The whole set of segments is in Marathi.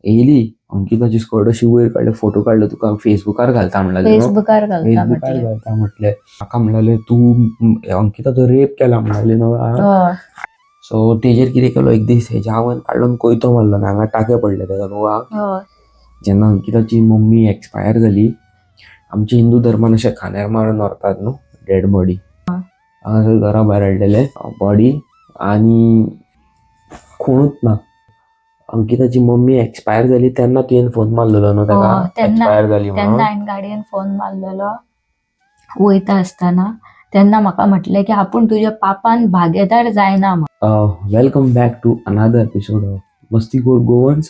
येयली अंकिताची स्कर्ट अशी वयर काडले, फोटो काडले, तुका फेसबुकार घालता म्हणलें. फेसबुकार घालता फेसबुकार म्हटले. घालता म्हटले. म्हाका म्हणलें तूं अंकिताचो रेप केला म्हणलें न्हू. सो तेजेर कितें केलो, एक दीस हेज्या आवयन काडून कोयतो मारलो, हांगा टाके पडले तेका न्हू. जेन्ना अंकिताची मम्मी एक्सपायर जाली, आमच्या हिंदू धर्मान अशे खांद्यार मारून व्हरतात न्हू डेड बॉडी. हांगासर घरा भायर हाडलेले बॉडी आनी कोणूच ना. अंकिताची मम्मी एक्सपायर जाली तेन्ना तुवें फोन मारलेलो न्हू तेका, एक्सपायर जाली म्हणून. हांवें गाडयेन फोन मारलेलो वयता आसतना. तेन्ना म्हाका म्हटलें की आपूण तुज्या पापान भागेदार जायना. Welcome back to another episode of मस्तीखोर गोवन्स.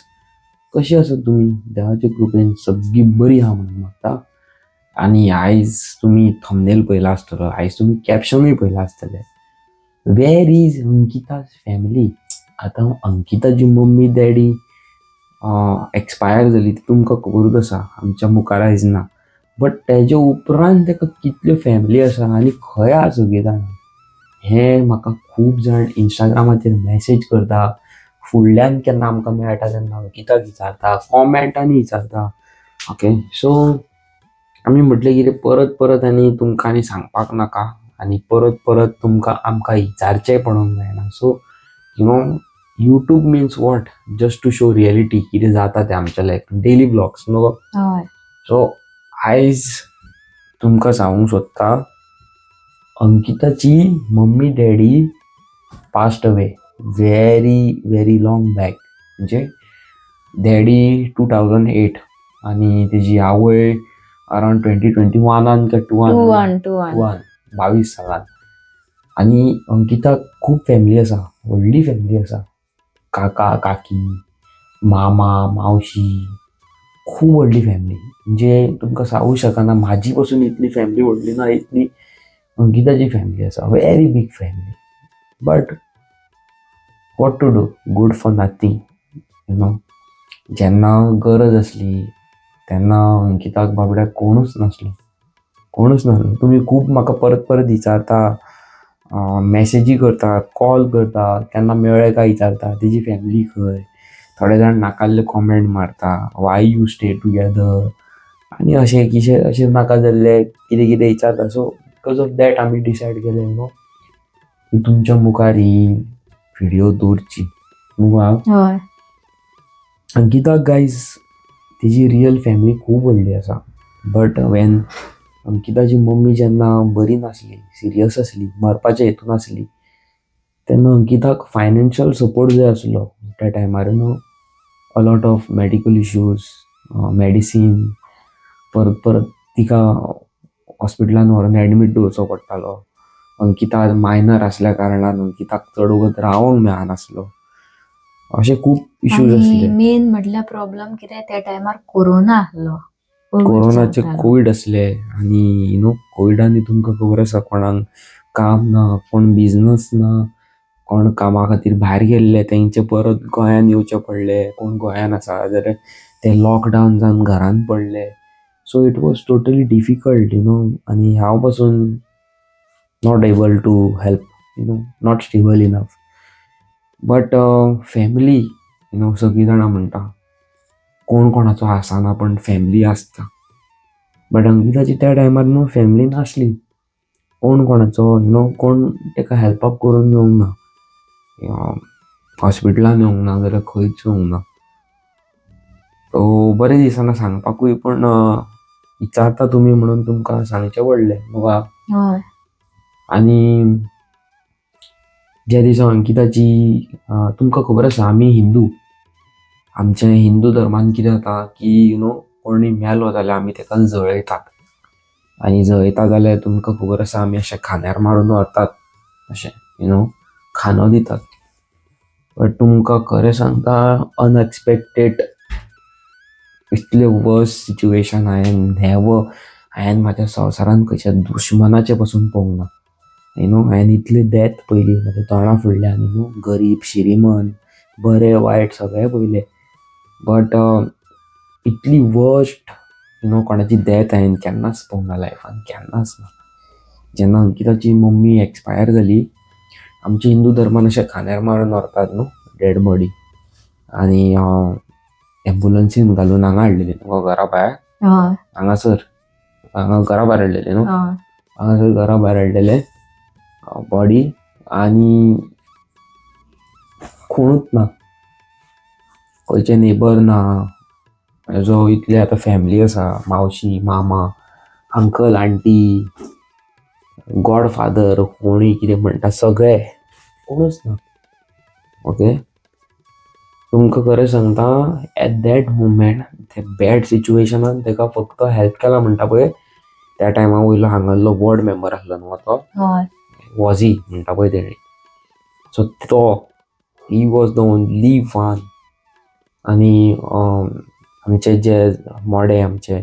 कशी आसात तुमी? देवाच्या कृपेन सगळी बरी आहा म्हणून मागता. आनी आयज तुमी थंबनेल पयला आसतलो, आयज तुमी कॅप्शनूय पयला आसतले, वेर इज अंकिताज फॅमिली. आतां अंकिताची मम्मी डॅडी एक्सपायर जाली ती तुमकां खबरूच आसा, आमच्या मुखार आयज ना. बट तेजे उपरांत तेका कितल्यो फॅमिली आसा आनी खंय आहा सगळीं जाणां, हें म्हाका खूब जाण इंस्टाग्रामाचेर मॅसेज करता, फुडल्यान केन्ना आमकां मेळटा तेन्ना अंकिताक विचारता, कॉमेंटांनी विचारता. ओके, सो आमी म्हटलें कितें परत परत आनी तुमकां आनी सांगपाक नाका आनी परत परत तुमकां आमकां विचारचें पडोंक जायना. So YouTube means what, just to show reality कितें जाता तें आमच्या लायफान, डेली ब्लॉग्स न्हू. सो आयज तुमकां सांगूंक सोदता, अंकिताची mummy daddy passed away very very long back. म्हणजे डॅडी 2008 आनी तेजी आवय अरावंड 2021 का 22 सालान. आनी अंकिताक खूब फॅमिली आसा, व्हडली फॅमिली आसा. काका काकी, मामा मावशी, खूब व्हडली फॅमिली. म्हणजे तुमकां सांगूंक शकना, म्हाजी पासून इतली फॅमिली व्हडली ना, इतली अंकिताची फॅमिली आसा, very big family. But what to do, good for nothing, जेन्ना गरज आसली तेन्ना अंकिताक बाबड्याक कोणूच नासलो. तुमी खूब म्हाका परत परत विचारता, मॅसेजी करतात, कॉल करतात, केन्ना मेळ्ळे काय विचारता, तेजी फॅमिली खंय. थोडे जाण नाकाल्ले कॉमेंट मारता, वाय यू स्टे टुगेदर आनी अशें किशें अशें नाका जाल्ले कितें कितें विचारता. सो बिकॉज ऑफ दॅट आमी डिसायड केलें की तुमच्या मुखार ही व्हिडिओ दवरची न्हू. अंकिताक गायज तिजी रियल फॅमिली खूब व्हडली आसा. बट वेन अंकिताची मम्मी जेन्ना बरी नासली, सिरियस आसली, मरपाच्या हितून आसली, तेन्ना अंकिताक फायनान्शियल सपोर्ट जाय आसलो. त्या टायमार a lot of medical issues, medicine, परत परत तिका हॉस्पिटलान व्हरून एडमीट दवरचो पडटालो. अंकिता मायनर आसल्या कारणान अंकिताक चड वगत रावोंक मेळनासलो. अशे खूब इश्यूज आसले. मेन म्हटल्यार प्रॉब्लेम कितें, त्या टायमार कोरोना आसलो, कोरोनाचे कोविड असले आनी कोविडांनी तुमकां खबर आसा, कोणाक काम ना, कोण बिझनस ना, कोण कामा खातीर भायर गेल्ले तेंचे परत गोंयान येवचे पडले. कोण गोंयान आसा जाल्यार ते लॉकडावन जावन घरान पडले. So it was totally difficult आनी हांव पासून not able to help, not stable enough. But family सगळीं जाणां म्हणटा कोण कोणाचो आसना पण फॅमिली आसता. बट अंकिताची त्या टायमार फॅमिली नासली. कोण कोणाचो कोण तेका हेल्पाक करून येवंक ना, हॉस्पिटलान येवंक ना, जाल्यार खंयच येवंक ना. सो बरें दिसना सांगपाकूय, पण विचारता तुमी म्हणून तुमकां सांगचें पडलें न्हू. आनी ज्या दिसा अंकिताची, तुमकां खबर आसा आमी हिंदू, आमच्या हिंदू धर्मान कितें जाता की कोणी मेलो जाल्यार आमी तेका जळयतात. आनी जळयता जाल्यार तुमकां खबर आसा आमी अशें खांद्यार मारून व्हरतात, अशें खानो दितात. बट तुमकां खरें सांगता, अनएक्सपेक्टेड इतलें वर्स सिच्युएशन हांवें म्हाज्या संवसारान खंयच्या दुश्मनाचे पासून पळोवंक ना. हांवें इतले डेथ पयली म्हाज्या तोंडा फुडल्यान, गरीब श्रीमंत, बरें वायट सगळें पयलें. बट इतली वर्स्ट कोणाची डेथ हांवें केन्नाच पळोवंक ना लायफान, केन्नाच ना. जेन्ना अंकिताची मम्मी एक्सपायर जाली, आमच्या हिंदू धर्मान अशें खांद्यार मारून व्हरतात न्हू डेड बॉडी, आनी एम्ब्युलन्सीन घालून हांगा हाडलेली न्हू घरा भायर हय हांगासर हांगा घरा भायर हाडलेले न्हू हय हांगासर घरा भायर हाडलेले बॉडी आनी कोणूच ना खंयचे नेबर ना जो इतले आतां फॅमिली आसा मावशी मामा अंकल आंटी गॉडफादर कोणी कितें म्हणटा सगळे कोणूच ना ओके तुमकां खरें सांगता एट दॅट मुमेंट ते बॅड सिच्युएशनान ताका फक्त हेल्प केला म्हणटा पळय त्या टायमा वयलो हांगालो वॉर्ड मेंबर आसलो न्हू तो हय वॉझी म्हणटा पळय तेणी सो तो he was the only one आनी आमचे जे मोडे आमचे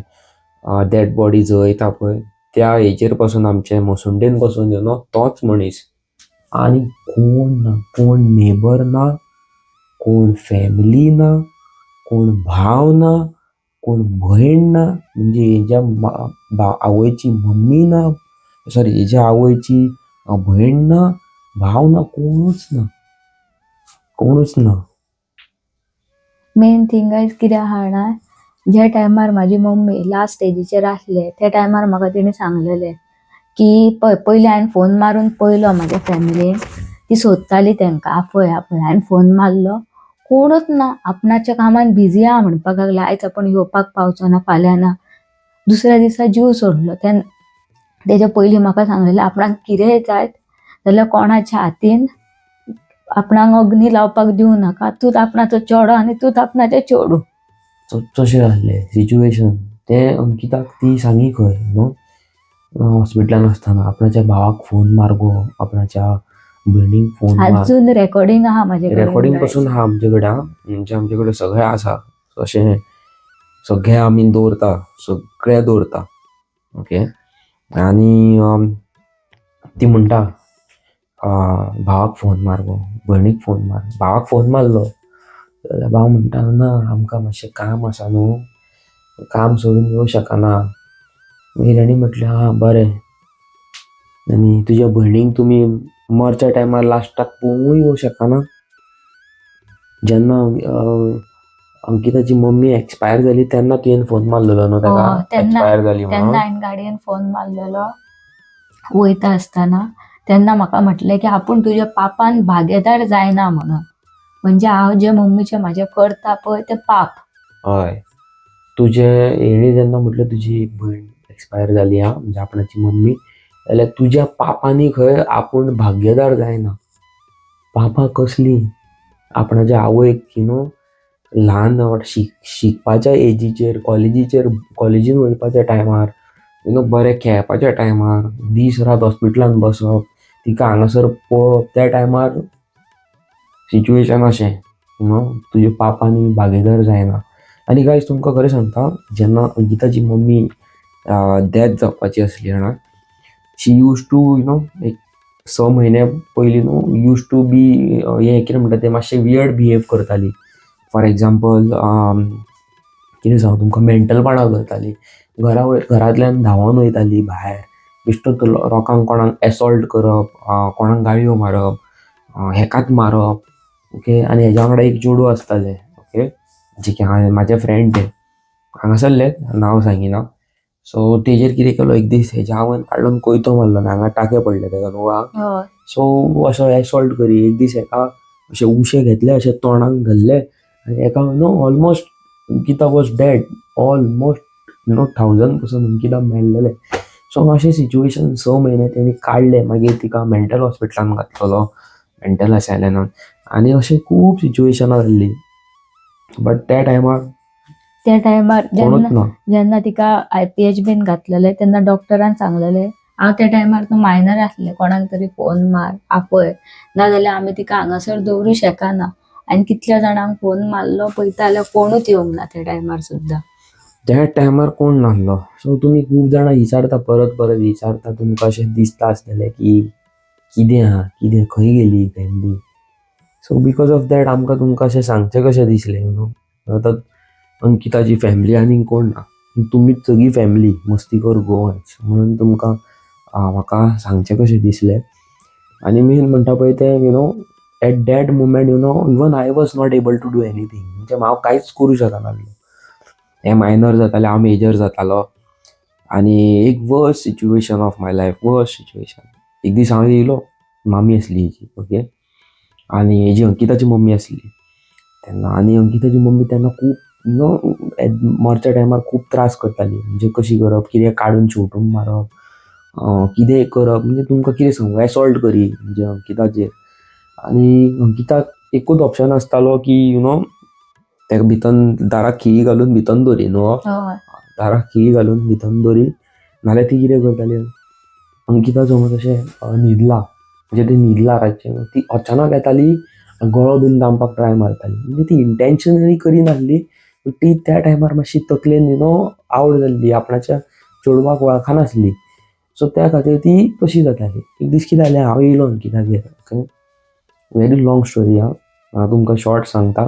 डेड बॉडी जळयता पळय त्या हेचेर पासून आमचे मसुंडेन पासून यू नो तोच मनीस आनी कोण ना कोण नेबर ना कोण फॅमिली ना कोण भाव ना कोण भयण ना म्हणजे हेज्या आवयची मम्मी ना सॉरी हेज्या आवयची भयण ना भाव ना कोणूच ना मेन थिंग आयज कितें आहा ना ज्या टायमार म्हाजी मम्मी लास्ट स्टेजीचेर आसले त्या टायमार म्हाका तेणी सांगलेले की पयलीं हांवें फोन मारून पयलो म्हाज्या फॅमिलीन ती सोदताली तेंकां आपय हांवें फोन मारलो कोणूच ना आपणाच्या कामान बिजी आहा म्हणपाक लागला आयज आपण येवपाक पावचो ना फाल्यां ना दुसऱ्या दिसा जीव सोडलो तेच्या पयलीं म्हाका सांगलेलें आपणाक कितेंय जायत जाल्यार कोणाच्या हातीन आपणाक अग्नी लावपाक दिवं नाका तूंच आपणाचो चेडो आनी तूंच आपणाचें चेडूं तशें जाल्लें सिच्युएशन तें अंकिताक ती सांगी खंय न्हू हॉस्पिटलान आसतना आपणाच्या भावाक फोन मार गो आपणाच्या भयणीक फोन मार अजून रेकॉर्डिंग आहा म्हाजे रेकॉर्डिंग पासून आहा आमचे कडेन म्हणजे आमचे कडेन सगळें आसा अशें सगळें आमी दवरता सगळें दवरता ओके आनी ती म्हणटा भावाक फोन मार गो भयणीक फोन मार भावाक फोन मारलो जाल्यार भाव म्हणटा ना आमकां मातशें काम आसा न्हू काम सोडून येवं शकना मागीर ताणी म्हटलें हां बरें आनी तुज्या भयणीक तुमी मरच्या टायमार लास्टाक पळोवंकूय येवं शकना जेन्ना अंकिताची मम्मी एक्सपायर जाली तेन्ना तुवें फोन मारलेलो न्हू ताका एक्सपायर जाली तेन्ना म्हणून हांवें गाडयेन फोन मारलेलो वयता आसतना तेन्ना म्हाका म्हटलें की आपूण तुज्या पापान भागेदार जायना म्हणून म्हणजे हांव जे मम्मीचे म्हाजे करता पळय ते पाप हय तुजे हेणी जेन्ना म्हटलें तुजी भयण एक्सपायर जाली आं म्हणजे आपणाची मम्मी जाल्यार तुज्या पापांनी खंय आपूण भाग्यदार जायना पापां कसली आपणाच्या आवयक यू नो ल्हान शिकपाच्या एजीचेर कॉलेजीन वयपाच्या टायमार यू नो बरें खेळपाच्या टायमार दीस रात हॉस्पिटलान बसप तिका हांगासर पळोवप त्या टायमार सिच्युएशन अशें यू नो तुज्या पापांनी भागीदार जायना आनी गायज तुमकां खरें सांगता जेन्ना अंकिताची मम्मी डेथ जावपाची आसली जाणा शी यूज टू यू नो एक 6 म्हयने पयलीं न्हू यूज टू बी हें कितें म्हणटा तें मातशें वियर्ड बिहेव करताली फॉर एग्जाम्पल कितें सांगू तुमकां मेंटलपणां करताली घरांतल्यान धांवोन वयताली भायर बेश्टो लोकांक कोणाक एसॉल्ट करप कोणाक गाळयो मारप हेकाच मारप ओके आनी हेज्या वांगडा एक चेडूं आसतालें ओके जे की म्हाजे फ्रेंड ते हांगासरले नांव सांगिना सो तेजेर कितें केलो एक दीस हेज्या आवयन काडून कोयतो मारलो आनी हांगा टाके पडले तेका न्हू सो असो एसॉल्ट करी एक दीस हेका अशे उशे घेतले अशे तोंडाक घाल्ले आनी हेका know almost Ankita was dead almost you know 1000 पसून अंकिता मेल्लेले सो अशें सिच्युएशन 6 म्हयने तेणी काडले मागीर तिका मेंटल हॉस्पिटलान घातलेलो मेंटल असायलनान आनी अशें खूब सिच्युएशनां जाल्ली बट त्या टायमार कोणूच ना जेन्ना तिका IPH बीन घातलेले तेन्ना डॉक्टरान सांगलेले हांव त्या टायमार तूं मायनर आसलें कोणाक तरी फोन मार आपय नाजाल्यार आमी तिका हांगासर दवरूं शकना आनी कितल्या जाणांक फोन मारलो पळयता जाल्यार कोणूच येवंक ना त्या टायमार सुद्दां त्या टायमार कोण नासलो सो तुमी खूब जाणां विचारता परत विचारता तुमकां अशें दिसता आसतलें की कितें आहा कितें खंय गेली family so because of that आमकां तुमकां अशें सांगचें कशें दिसलें यू नो आतां अंकिताची फॅमिली आनी कोण ना तुमीच सगळी फॅमिली मस्तीखोर गोवन्स म्हणून तुमकां म्हाका सांगचें कशें दिसलें आनी मेन म्हणटा पळय तें you know at that moment even I was not able to do anything. म्हणजे हांव कांयच करूं शकनासलो. हे मायनर जाताले, हांव मेजर जातालो. आनी एक worst situation of my life, worst situation. एक दीस हांव येयलो, मामी आसली हेजी, ओके. आनी हेजी अंकिताची मम्मी आसली तेन्ना. आनी अंकिताची मम्मी तेन्ना खूब मरच्या टायमार खूब त्रास करताली. म्हणजे कशी करप, कितें काडून शेवटून मारप, कितेंय करप, म्हणजे तुमकां कितें सांगू, एसॉल्ट करी म्हणजे अंकिताचेर. आनी अंकिताक एकूच ऑप्शन आसतालो की तेका भितन दाराक खिळी घालून भितन दवरी न्हू. हय. दाराक खिळी घालून भितन दवरी, नाल्यार ती कितें करताली, अंकिता समज अशें न्हिदला, म्हणजे ती न्हिदला रातचें, ती अचानक येताली गळो बीन दामपाक ट्राय मारताली. म्हणजे ती इंटेन्शनली करिनासली, ती त्या टायमार मातशी तकलेन आवड जाल्ली, आपणाच्या चेडवाक वळखनासली. सो त्या खातीर ती तशी जाताली. एक दीस कितें जालें, हांव येयलो अंकितागेर, ओके. व्हेरी लॉंग स्टोरी हांव तुमकां शॉर्ट सांगता.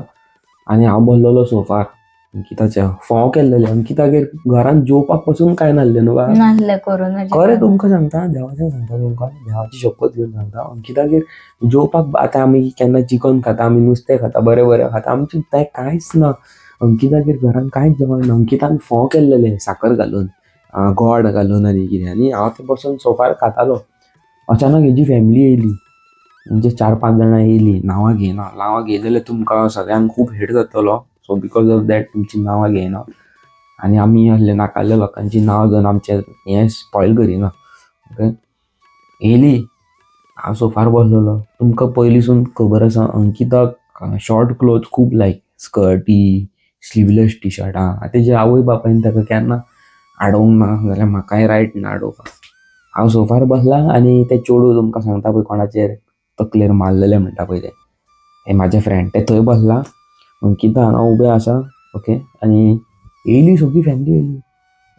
आनी हांव बसलोलो सोफार अंकिताच्या, फोव केल्लेले अंकितागेर. घरान जेवपाक पासून कांय नासलें न्हू बाळा. नासले कोरोनाच्या खरें टायमार. तुमकां सांगता, देवाचें सांगता तुमकां, देवाची शपथ घेवन सांगता, अंकितागेर जेवपाक आतां आमी केन्ना चिकन खाता, आमी नुस्तें खाता, बरें बरें खाता, आमचें तें कांयच ना. अंकितागेर घरान कांयच जेवण ना. अंकितान फोव केल्लेले साकर घालून, गोड घालून आनी कितें. आनी हांव ते बसून सोफार खातालो. अचानक हेजी फॅमिली येयली, म्हणजे 4-5 जाणां येयलीं. नांवां घेयना, नांवां घेयत जाल्यार तुमकां सगळ्यांक खूब हेट जातलो. सो बिकॉज ऑफ दॅट तुमचीं नांवां घेयना. आनी आमी आहले नाकाल्ल्या लोकांची नांवां घेवन आमचें हें स्पॉयल करिना, ओके. येयली, हांव सोफार बसलोलो. तुमकां पयलींसून खबर आसा अंकिताक शॉर्ट क्लोथ खूब लायक, स्कर्टी, स्लीवलेस टी शर्टां. तेजे आवय बापायन ताका केन्ना आडोवंक ना, जाल्यार म्हाकाय रायट ना आडोवपाक. हांव सोफार बसला आनी तें चेडूं तुमकां सांगता पळय कोणाचेर तकलेर मारलेलें म्हणटा पळय तें म्हाजें फ्रेंड, तें थंय बसला. अंकिता हांगा उबें आसा, ओके. आनी येयली सगळी फॅमिली येयली,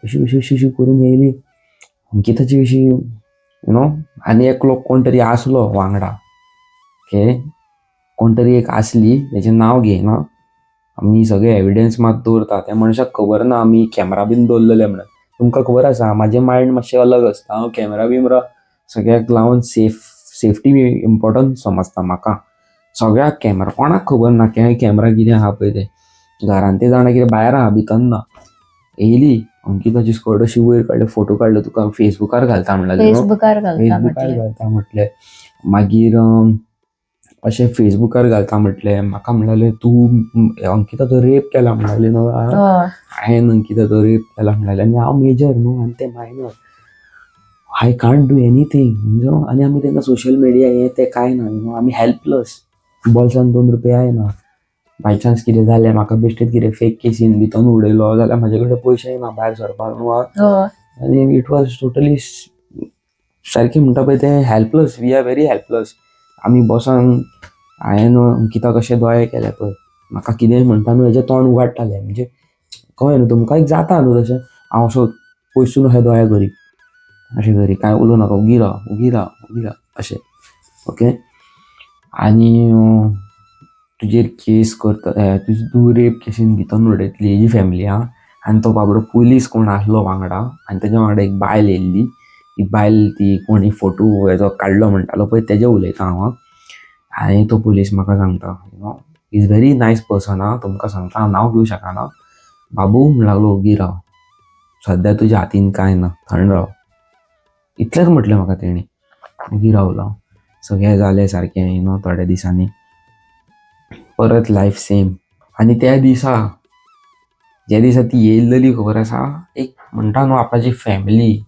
अशी अशी अशी अशी करून येयली. अंकिताची अशी आनी एकलो कोण तरी आसलो वांगडा, ओके. कोण तरी एक आसली, तेजें नांव घेयना. आमी सगळे एविडन्स मात दवरता. त्या मनशाक खबर ना आमी कॅमेरा बीन दवरलेले म्हणून. तुमकां खबर आसा म्हाजें मायंड मातशें अलग आसता. हांव कॅमेरा बिमरा सगळ्याक लावन सेफ्टी इम्पॉर्टंट समजता म्हाका. सगळ्याक कॅमेरा, कोणाक खबर ना कॅमेरा कितें आहा पळय तें. घरान ते जाणा कितें भायर आहा, भितन ना. येयली, अंकिताची स्कर्ट अशी वयर काडली, फोटो काडले, तुका फेसबुकार घालता म्हणलें. फेसबुकार घालता म्हटलें. मागीर अशें फेसबुकार घालता म्हटलें. म्हाका म्हणलें तूं अंकिताचो रेप केला म्हणलें न्हू. हांवें अंकिताचो रेप केला म्हणलें. आनी हांव मेजर न्हू आनी तें minor. I can't do anything. आनी आमी तेन्ना सोशल मिडिया हें तें कांय ना. आमी हेल्पलस. बॉल्सान 2 रुपया येना. बाय चान्स कितें जालें, म्हाका बेश्टेच कितें फेक केसीन भितन उडयलो जाल्यार म्हाजे कडेन पयशे ना भायर सरपाक न्हू. आनी इट वॉज टोटली सारकें म्हणटा पळय तें helpless. We are very helpless. आमी बसून हांवें अंकिताक कशें दोळे केले पळय. म्हाका कितेंय म्हणटा न्हू हेजें तोंड उगाडटालें. म्हणजे कळ्ळें न्हू तुमकां, एक जाता न्हू तशें. हांव असो पयसून अशें दोळे करी, अशें करी, कांय उलोव नाका, उगी राव उगी राव उगी राव अशें, ओके. आनी तुजेर केस करता, तूं रेप केसीन भितन उडयतली हेजी फॅमिली आहा. आनी तो बाबडो पुलीस कोण आसलो वांगडा, आनी तेज्या वांगडा एक बायल येयल्ली. ती बायल ती कोणी फोटो हेजो काडलो म्हणटालो पळय तेजें उलयता हांव. आनी तो पुलीस म्हाका सांगता इज व्हेरी नायस पर्सन आहा, तुमकां सांगता हांव नांव घेवं शकना. बाबू म्हणून लागलो उगी राव, सद्या तुज्या हातीन कांय ना, थंड राव. इतलेंच म्हटलें म्हाका तेणी. उगी रावलो. सगळें जालें सारकें थोड्या दिसांनी परत लायफ सेम. आनी त्या दिसा ज्या दिसा ती येयल्ली खबर आसा, एक म्हणटा न्हू आपणाची फॅमिली,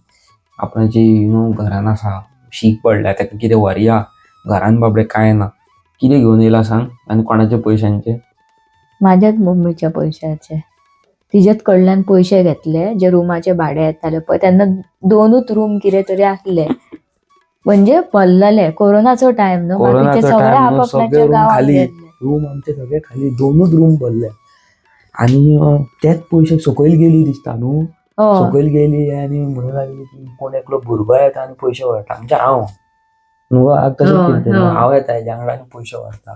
आपणाची घरान आसा, शीक पडल्या, ताका कितें व्हरया, घरान बाबडे कांय ना. कितें घेवन येयला सांग. आनी कोणाच्या पयशांचे? म्हाज्याच मम्मीच्या पयशाचे. तिजेच कडल्यान पयशे घेतले जे रुमाचे भाडे येताले पळय. तेन्ना 2च रूम कितें तरी आसले, म्हणजे भरलेले. कोरोनाचो टायम न्हू, बाकीचे सगळे आपापल्याच्या गांवांत गेल्ले. रूम आमचे सगळे खाली, 2च रूम भरले. आनी तेच पयशे सकयल गेली दिसता न्हू. सकयल गेली आनी म्हणूंक लागली की कोण एकलो भुरगो येता आनी पयशे व्हरता. म्हणजे हांव न्हू, तशेंच कितें हांव येता हेज्या वांगडा आनी पयशे व्हरता.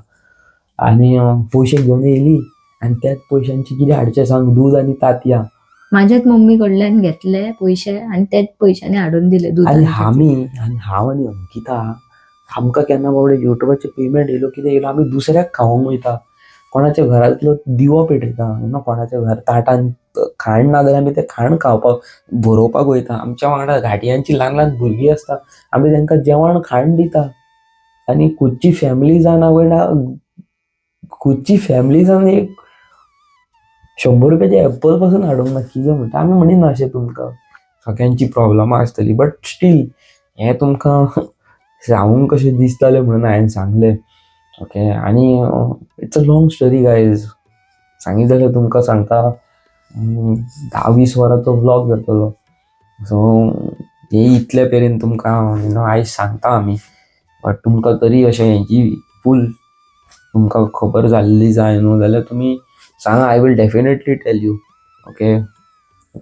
आनी पयशे घेवन येयली आनी त्याच पयशांची कितें हाडचें सांग, दूद आनी तांतयां. म्हाज्याच मम्मी कडल्यान घेतले पयशे आनी तेच पयशांनी हाडून दिले दूद. आनी हांव आनी अंकिता आमकां केन्ना बाबडे युट्यूबाचे पेमेंट येयलो कितें येयलो आमी दुसऱ्याक खावंक वयता, कोणाच्या घरांतलो दिवो पेटयता, कोणाच्या घर ताटान खाण ना जाल्यार आमी तें खाण खावपाक भरोवपाक वयता. आमच्या वांगडा घाटियांची ल्हान ल्हान भुरगीं आसता, आमी तांकां जेवण खाण दिता. आनी खुदची फॅमिली जावन आवयना, खुदची फॅमिली जावन एक 100 रुपयाचे एप्पल पासून हाडूंक ना कितें म्हणटा आमी म्हणिना अशें तुमकां सगळ्यांची प्रॉब्लमां आसतली, बट स्टील हें तुमकां सांगूंक कशें दिसतालें म्हणून हांवें सांगलें. ओके, आनी it's a long story guys. सांगीत जाल्यार तुमकां सांगता 10-20 वरांचो व्लॉग जातलो. सो हे इतले पेरेन तुमकां आयज सांगता आमी, बट तुमकां तरी अशें हेची फूल तुमकां खबर जाल्ली जाय न्हू जाल्यार तुमी सांगा. I will definitely tell you. Okay,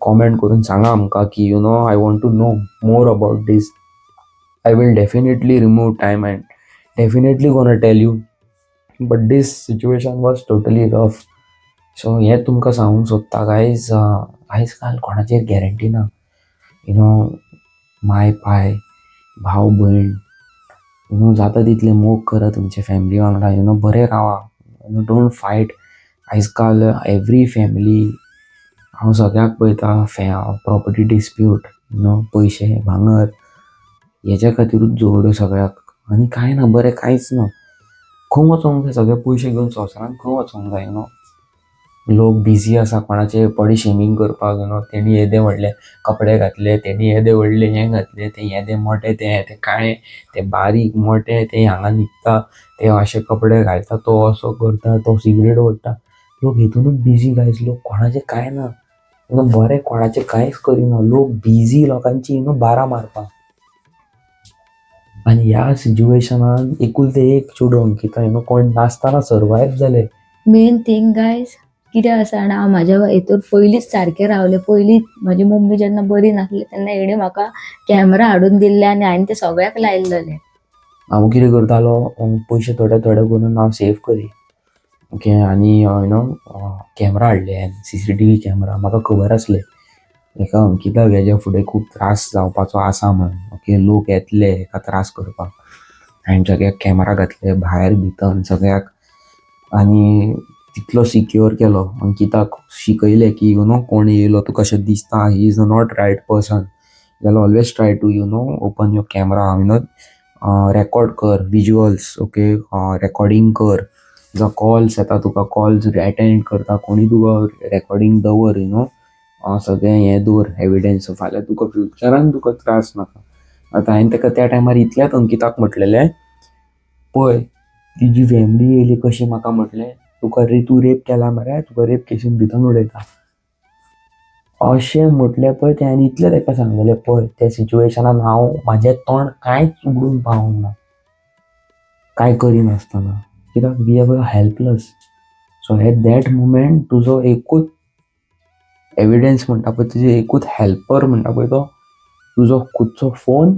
comment करून सांगा आमकां की I want to know more about this. I will definitely remove time and definitely gonna tell you. But this situation was totally rough. So हे तुमकां सांगूंक सोदता गायज, आयज काल कोणाचेर गॅरंटी ना. माय पाय, भाव भयण, जाता तितले मोग करा तुमच्या फॅमिली वांगडा. बरे रावा. Don't fight. आयज काल एवरी फॅमिली हांव सगळ्याक पळयता प्रॉपर्टी डिस्प्यूट, पयशे भांगर हेच्या खातीरूच जोड्यो सगळ्याक. आनी कांय ना, बरें कांयच ना. खंय वचोंक जाय, सगळे पयशे घेवन संवसारान खंय वचोंक जाय. लोक बिजी आसा कोणाचे बॉडी शेमींग करपाक. तेणी येदे व्हडले कपडे घातले, तेणी येदे व्हडले हें घातले, ते येदे मोटे, ते काळे, ते बारीक मोटे, ते हांगा न्हिदता, ते अशे कपडे घालता, तो असो करता, तो सिगरेट ओडटा. लोक हितूनच बिजी गायज. लोक कोणाचें कांय ना, बरें कोणाचें कांयच करिना. लोक बिजी लोकांची बारा मारपाक. आनी ह्या सिच्युएशनान एकुलते एक चेडूं अंकिता कोण नासतना सर्वायव जालें. मेन थिंग गायज कितें आसा जाणा, हांव म्हाज्या हितूर पयलींच सारकें रावलें. पयलींच म्हाजी मम्मी जेन्ना बरी नासली तेन्ना हेणे म्हाका कॅमेरा हाडून दिल्ले आनी हांवें ते सगळ्याक लायलेले. हांव कितें करतालो, पयशे थोडे थोडे करून हांव सेव करी. ओके, आनी कॅमेरा हाडले, CCTV कॅमेरा. म्हाका खबर आसलें एका अंकिताक हेज्या फुडें खूब त्रास जावपाचो आसा म्हणून. ओके, लोक येतले हेका त्रास करपाक. हांवें सगळ्याक कॅमेरा घातले भायर भितर सगळ्याक. आनी तितलो सिक्योर केलो. अंकिताक शिकयलें की कोण येयलो तुका कशें दिसता, he is not right person, जाल्यार always try to open your camera, record कर विज्युअल्स. ओके, रेकॉर्डिंग कर. जो कॉल्स येता तुका, कॉल्स अटेंड करता कोणी तुका रेकॉर्डिंग दवर. सगळें हें दवर एविडन्स. फाल्यां तुका फ्युचरान तुका त्रास नाका. आतां हांवें ताका त्या टायमार इतल्याच अंकिताक म्हटलेलें, पळय तिजी फॅमिली येयली कशी म्हाका म्हटलें, तूं रेप केला मरे, तुका रेप केसीन भितर उडयता अशें म्हटलें पळय तें. आनी इतलें ताका सांगलेलें, पळय त्या सिच्युएशनान हांव म्हाजें तोंड कांयच उगडून पावूंक ना, कांय करिनासतना, कित्याक we are helpless. So at that moment तुजो एकूच एविडन्स म्हणटा पळय, तुजें एकूच हेल्पर म्हणटा पळय तो तुजो खुदचो फोन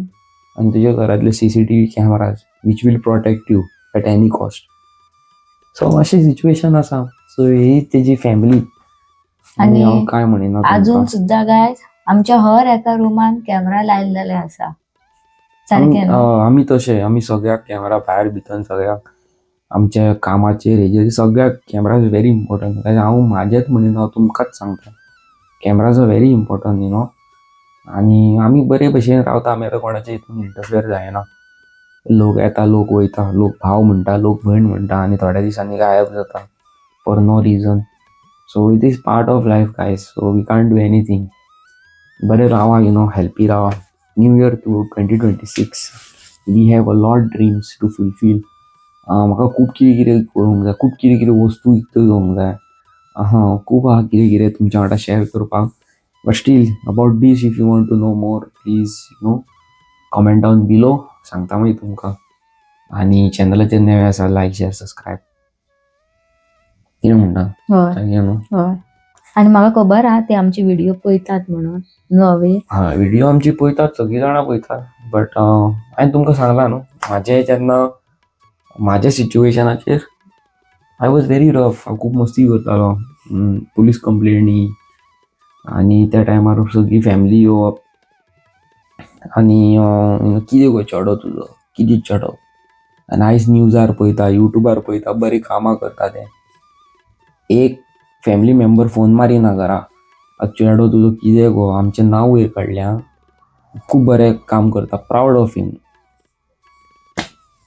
आनी तुज्या घरांतले CCTV cameras, which will protect you at any cost. So अशी सिच्युएशन आसा. सो ही तेजी फॅमिली. आनी हांव कांय म्हणिना. अजून सुद्धा गायज आमच्या हर एका रुमान कॅमेरा लायलेले आसा. सारकें आमी तशें, आमी सगळ्याक कॅमेरा भायर भितर सगळ्याक आमच्या कामाचेर हेजेर सगळ्याक कॅमेरा इज व्हेरी इम्पॉर्टंट. हांव म्हाजेच म्हणिना, हांव तुमकांच सांगता, कॅमेराज आर व्हेरी इम्पॉर्टंट. आनी आमी बरे भशेन रावता. आमी आतां कोणाच्या हितून इंटरफियर जायना. लोक येता, लोक वयता, लोक भाव म्हणटा, लोक भयण म्हणटा, आनी थोड्या दिसांनी गायब जाता for no reason. So it is part of life guys. So we can't do anything. बरे रावा, हेल्पी रावा. New year 2026. We have a lot dreams to fulfil. म्हाका खूब कितें कितें करूंक जाय, खूब कितें कितें वस्तू विकत्यो घेवंक जाय. खूब आहा कितें कितें तुमच्या वांगडा शेअर करपाक. But still about this if you want to know more, please comment down below. सांगता मागीर तुमकां. आनी चॅनलाचेर नवे आसा, लायक शेअर सबस्क्रायब. कितें म्हणटा? हय. आनी म्हाका खबर आहा ते आमची व्हिडिओ पळयतात म्हणून नवे. व्हिडिओ आमची पळयतात, सगळीं जाणां पळयतात. बट हांवें तुमकां सांगलां न्हू, जेन्ना म्हाज्या सिच्युएशनाचेर आय वॉज व्हेरी रफ. हांव खूब मस्ती करतालो, पुलीस कंप्लेनी, आनी त्या टायमार सगळी फॅमिली येवप. आनी कितें गो चेडो तुजो, कितें चेडो, आनी आयज न्यूजार पळयता, युट्यूबार पळयता, बरी कामां करता ते. एक फॅमिली मेंबर फोन मारिना घरा, चेडो तुजो कितें गो, आमचें नांव वयर काडल्या, खूब बरें काम करता, प्रावड ऑफ हिम.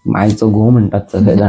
मायचो घोव म्हणटात सगळे जाण.